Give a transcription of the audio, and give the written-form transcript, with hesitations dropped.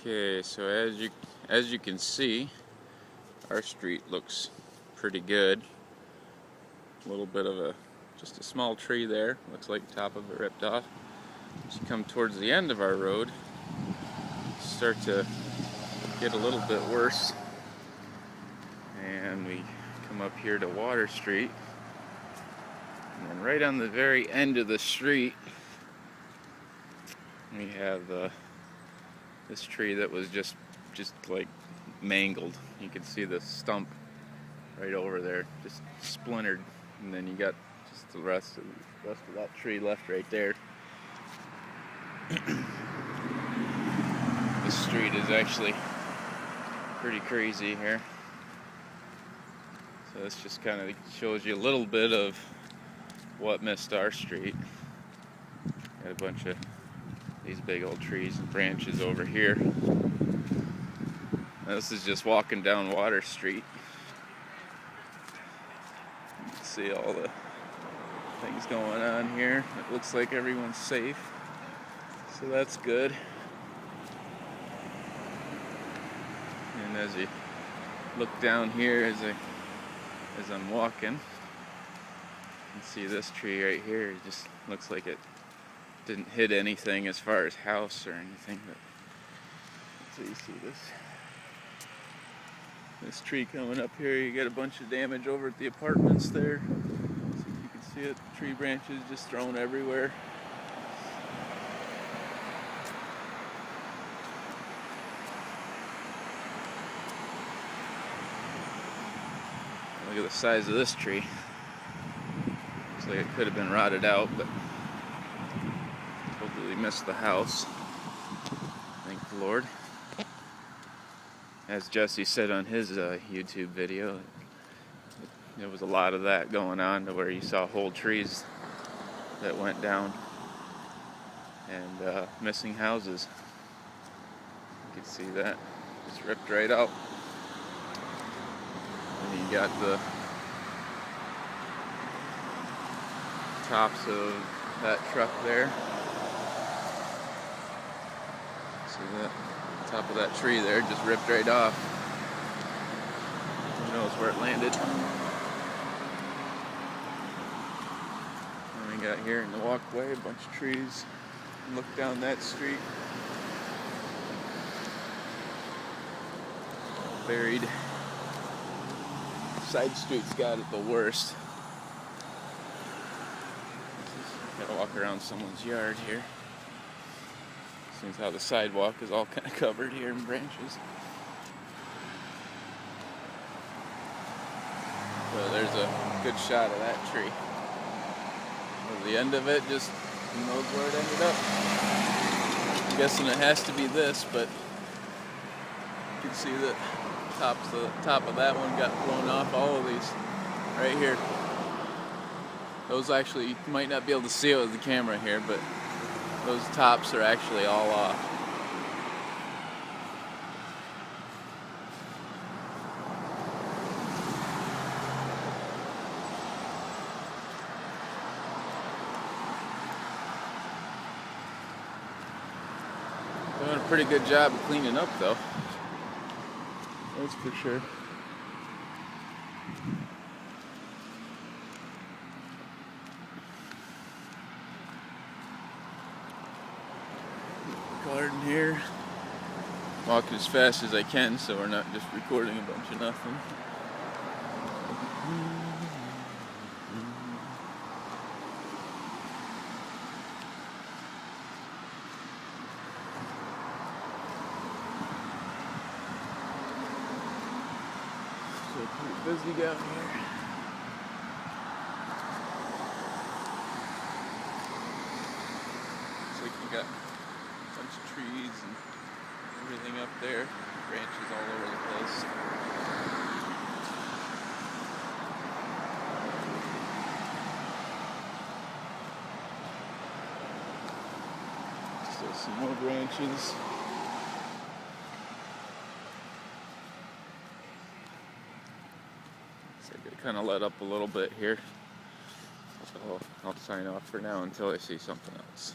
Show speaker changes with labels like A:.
A: Okay, so as you can see, our street looks pretty good. A little bit of just a small tree there. Looks like the top of it ripped off. As you come towards the end of our road, start to get a little bit worse. And we come up here to Water Street. And then right on the very end of the street, we have this tree that was just like mangled. You can see the stump right over there, just splintered, and then you got just the rest of that tree left right there. This street is actually pretty crazy here. So this just kind of shows you a little bit of what missed our street. Got a bunch of these big old trees and branches over here. Now this is just walking down Water Street. You can see all the things going on here. It looks like everyone's safe, so that's good. And as you look down here, as I'm walking, you can see this tree right here. It just looks like it didn't hit anything as far as house or anything, but so you see this tree coming up here. You got a bunch of damage over at the apartments there. So you can see it, tree branches just thrown everywhere. Look at the size of this tree. Looks like it could have been rotted out, but totally missed the house. Thank the Lord. As Jesse said on his YouTube video, there was a lot of that going on, to where you saw whole trees that went down and missing houses. You can see that just ripped right out. And you got the tops of that truck there. See that? The top of that tree there just ripped right off. Who knows where it landed. And we got here in the walkway a bunch of trees. Look down that street. Buried. Side streets got it the worst. Gotta walk around someone's yard here. Seems how the sidewalk is all kind of covered here in branches. Well, there's a good shot of that tree. Well, the end of it, just who knows where it ended up. I'm guessing it has to be this, but you can see that the top of that one got blown off. All of these right here. Those actually, you might not be able to see it with the camera here, but those tops are actually all off. Doing a pretty good job of cleaning up, though. That's for sure. Garden here. Walking as fast as I can, so we're not just recording a bunch of nothing. So pretty busy down here. Looks like you got a bunch of trees and everything up there, branches all over the place. Still some more branches. So I kind of let up a little bit here. So I'll sign off for now until I see something else.